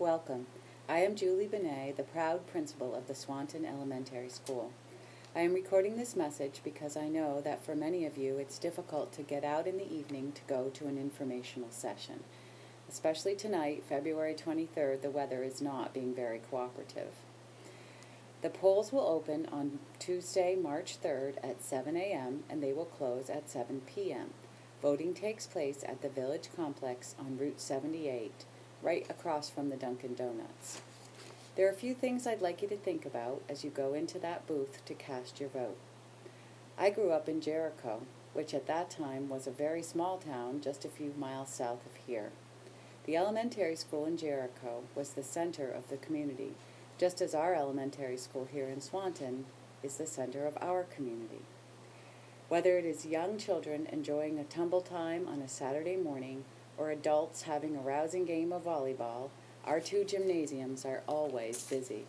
Welcome. I am Julie Benay, the proud principal of the Swanton Elementary School. I am recording this message because I know that for many of you it's difficult to get out in the evening to go to an informational session. Especially tonight, February 23rd, the weather is not being very cooperative. The polls will open on Tuesday, March 3rd at 7 a.m. and they will close at 7 p.m. Voting takes place at the Village Complex on Route 78, right across from the Dunkin' Donuts. There are a few things I'd like you to think about as you go into that booth to cast your vote. I grew up in Jericho, which at that time was a very small town just a few miles south of here. The elementary school in Jericho was the center of the community, just as our elementary school here in Swanton is the center of our community. Whether it is young children enjoying a tumble time on a Saturday morning or adults having a rousing game of volleyball, our two gymnasiums are always busy.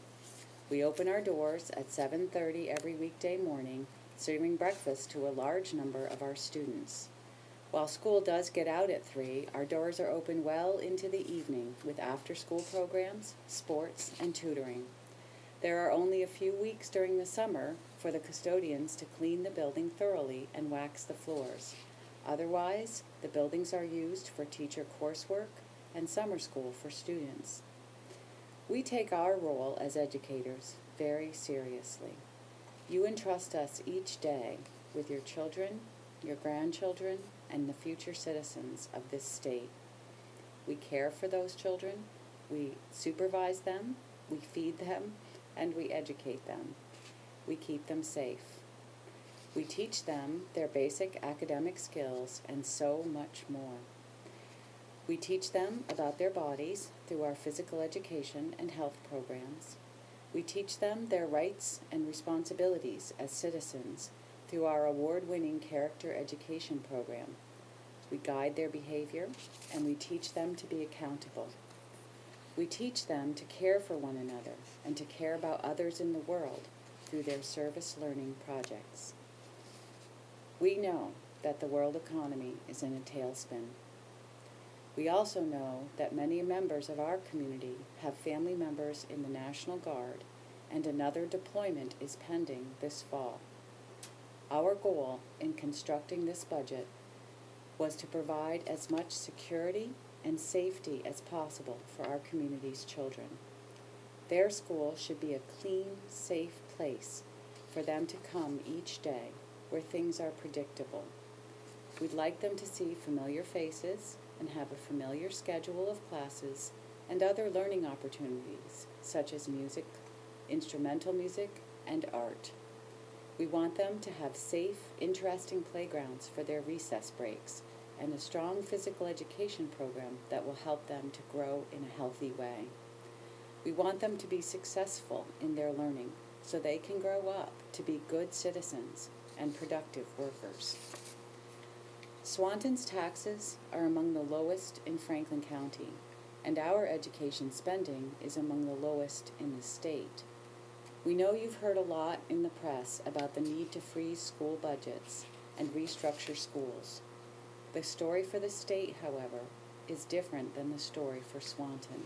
We open our doors at 7:30 every weekday morning, serving breakfast to a large number of our students. While school does get out at 3, our doors are open well into the evening with after-school programs, sports, and tutoring. There are only a few weeks during the summer for the custodians to clean the building thoroughly and wax the floors. Otherwise, the buildings are used for teacher coursework and summer school for students. We take our role as educators very seriously. You entrust us each day with your children, your grandchildren, and the future citizens of this state. We care for those children, we supervise them, we feed them, and we educate them. We keep them safe. We teach them their basic academic skills and so much more. We teach them about their bodies through our physical education and health programs. We teach them their rights and responsibilities as citizens through our award-winning character education program. We guide their behavior and we teach them to be accountable. We teach them to care for one another and to care about others in the world through their service learning projects. We know that the world economy is in a tailspin. We also know that many members of our community have family members in the National Guard, and another deployment is pending this fall. Our goal in constructing this budget was to provide as much security and safety as possible for our community's children. Their school should be a clean, safe place for them to come each day where things are predictable. We'd like them to see familiar faces and have a familiar schedule of classes and other learning opportunities such as music, instrumental music, and art. We want them to have safe, interesting playgrounds for their recess breaks and a strong physical education program that will help them to grow in a healthy way. We want them to be successful in their learning so they can grow up to be good citizens and productive workers. Swanton's taxes are among the lowest in Franklin County, and our education spending is among the lowest in the state. We know you've heard a lot in the press about the need to freeze school budgets and restructure schools. The story for the state, however, is different than the story for Swanton.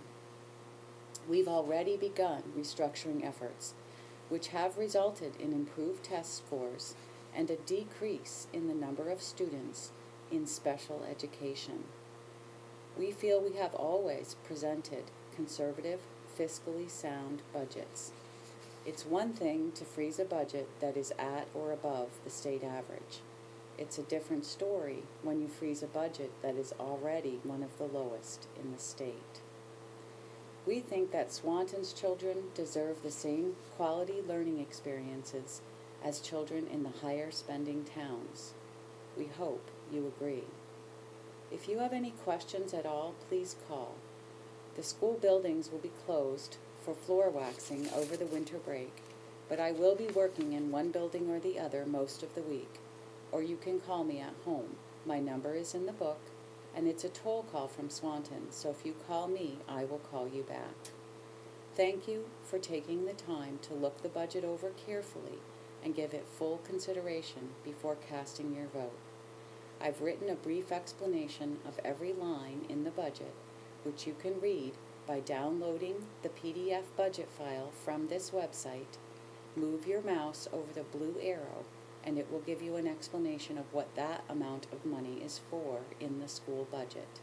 We've already begun restructuring efforts, which have resulted in improved test scores and a decrease in the number of students in special education. We feel we have always presented conservative, fiscally sound budgets. It's one thing to freeze a budget that is at or above the state average. It's a different story when you freeze a budget that is already one of the lowest in the state. We think that Swanton's children deserve the same quality learning experiences as children in the higher spending towns. We hope you agree. If you have any questions at all, please call. The school buildings will be closed for floor waxing over the winter break, but I will be working in one building or the other most of the week, or you can call me at home. My number is in the book, and it's a toll call from Swanton, so if you call me, I will call you back. Thank you for taking the time to look the budget over carefully and give it full consideration before casting your vote. I've written a brief explanation of every line in the budget, which you can read by downloading the PDF budget file from this website. Move your mouse over the blue arrow, and it will give you an explanation of what that amount of money is for in the school budget.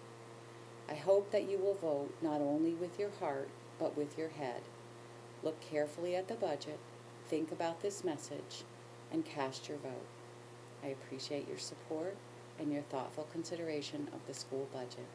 I hope that you will vote not only with your heart, but with your head. Look carefully at the budget, think about this message, and cast your vote. I appreciate your support and your thoughtful consideration of the school budget.